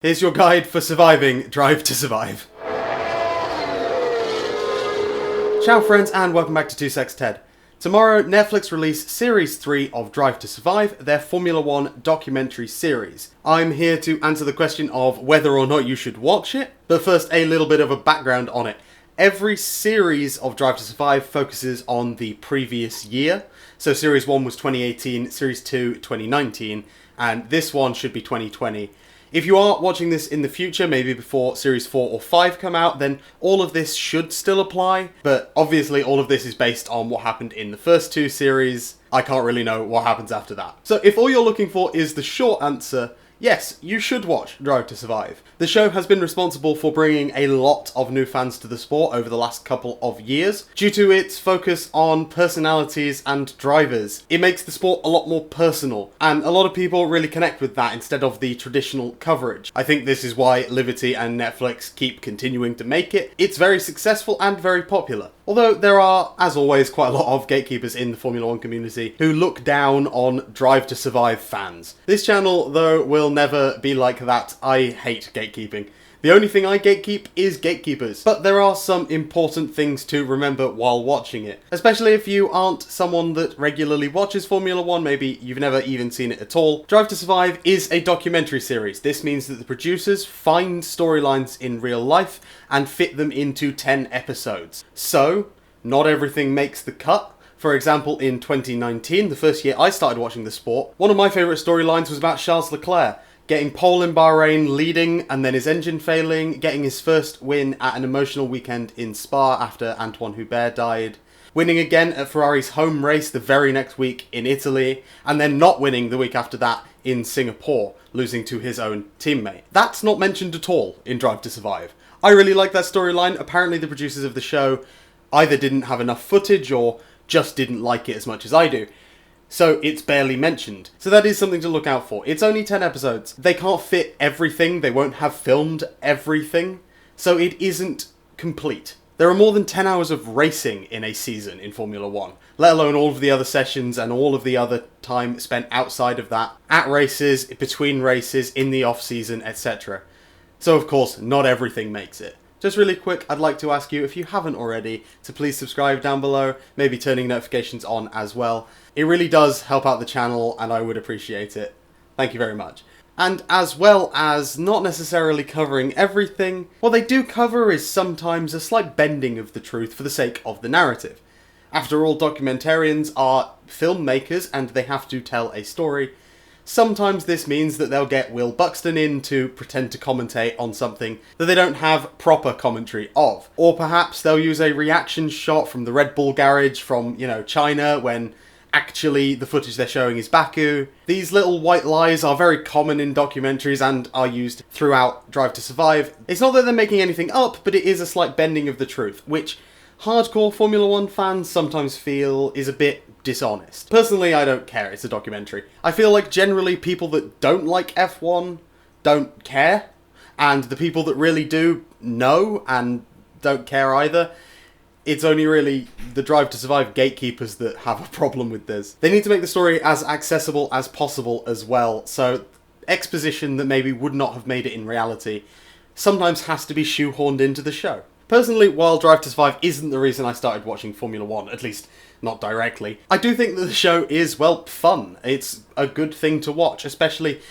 Here's your guide for surviving Drive to Survive. Ciao friends and welcome back to 2 Secs Ted. Tomorrow, Netflix release Series 3 of Drive to Survive, their Formula 1 documentary series. I'm here to answer the question of whether or not you should watch it, but first a little bit of a background on it. Every series of Drive to Survive focuses on the previous year. So Series 1 was 2018, Series 2 2019, and this one should be 2020. If you are watching this in the future, maybe before Series 4 or 5 come out, then all of this should still apply, but obviously all of this is based on what happened in the first two series. I can't really know what happens after that. So if all you're looking for is the short answer, yes, you should watch Drive to Survive. The show has been responsible for bringing a lot of new fans to the sport over the last couple of years, due to its focus on personalities and drivers. It makes the sport a lot more personal, and a lot of people really connect with that instead of the traditional coverage. I think this is why Liberty and Netflix keep continuing to make it. It's very successful and very popular. Although there are, as always, quite a lot of gatekeepers in the Formula 1 community who look down on Drive to Survive fans. This channel, though, will never be like that. I hate gatekeeping. The only thing I gatekeep is Gatekeepers. But there are some important things to remember while watching it. Especially if you aren't someone that regularly watches Formula 1, maybe you've never even seen it at all. Drive to Survive is a documentary series. This means that the producers find storylines in real life and fit them into 10 episodes. So, not everything makes the cut. For example, in 2019, the first year I started watching the sport, one of my favourite storylines was about Charles Leclerc. Getting pole in Bahrain, leading, and then his engine failing, getting his first win at an emotional weekend in Spa after Antoine Hubert died, winning again at Ferrari's home race the very next week in Italy, and then not winning the week after that in Singapore, losing to his own teammate. That's not mentioned at all in Drive to Survive. I really like that storyline. Apparently the producers of the show either didn't have enough footage or just didn't like it as much as I do. So it's barely mentioned. So that is something to look out for. It's only 10 episodes. They can't fit everything. They won't have filmed everything. So it isn't complete. There are more than 10 hours of racing in a season in Formula 1, let alone all of the other sessions and all of the other time spent outside of that, at races, between races, in the off-season, etc. So of course, not everything makes it. Just really quick, I'd like to ask you, if you haven't already, to please subscribe down below, maybe turning notifications on as well. It really does help out the channel, and I would appreciate it. Thank you very much. And as well as not necessarily covering everything, what they do cover is sometimes a slight bending of the truth for the sake of the narrative. After all, documentarians are filmmakers, and they have to tell a story. Sometimes this means that they'll get Will Buxton in to pretend to commentate on something that they don't have proper commentary of. Or perhaps they'll use a reaction shot from the Red Bull garage from, China when actually the footage they're showing is Baku. These little white lies are very common in documentaries and are used throughout Drive to Survive. It's not that they're making anything up, but it is a slight bending of the truth, which hardcore Formula 1 fans sometimes feel is a bit dishonest. Personally, I don't care, it's a documentary. I feel like generally people that don't like F1 don't care, and the people that really do know and don't care either. It's only really the Drive to Survive gatekeepers that have a problem with this. They need to make the story as accessible as possible as well, so exposition that maybe would not have made it in reality sometimes has to be shoehorned into the show. Personally, while Drive to Survive isn't the reason I started watching Formula 1, at least not directly, I do think that the show is, well, fun. It's a good thing to watch, especially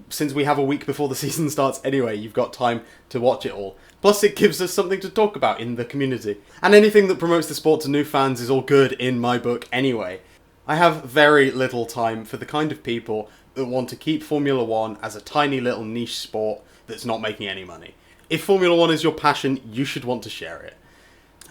since we have a week before the season starts anyway. You've got time to watch it all. Plus, it gives us something to talk about in the community. And anything that promotes the sport to new fans is all good in my book anyway. I have very little time for the kind of people that want to keep Formula 1 as a tiny little niche sport that's not making any money. If Formula 1 is your passion, you should want to share it.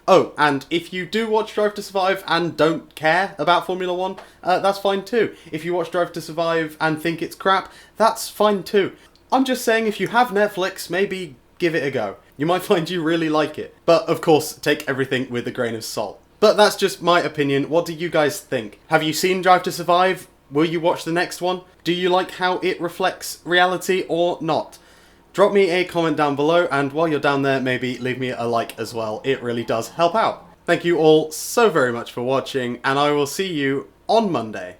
Oh, and if you do watch Drive to Survive and don't care about Formula 1, that's fine too. If you watch Drive to Survive and think it's crap, that's fine too. I'm just saying, if you have Netflix, maybe give it a go. You might find you really like it. But of course, take everything with a grain of salt. But that's just my opinion. What do you guys think? Have you seen Drive to Survive? Will you watch the next one? Do you like how it reflects reality or not? Drop me a comment down below, and while you're down there, maybe leave me a like as well. It really does help out. Thank you all so very much for watching, and I will see you on Monday.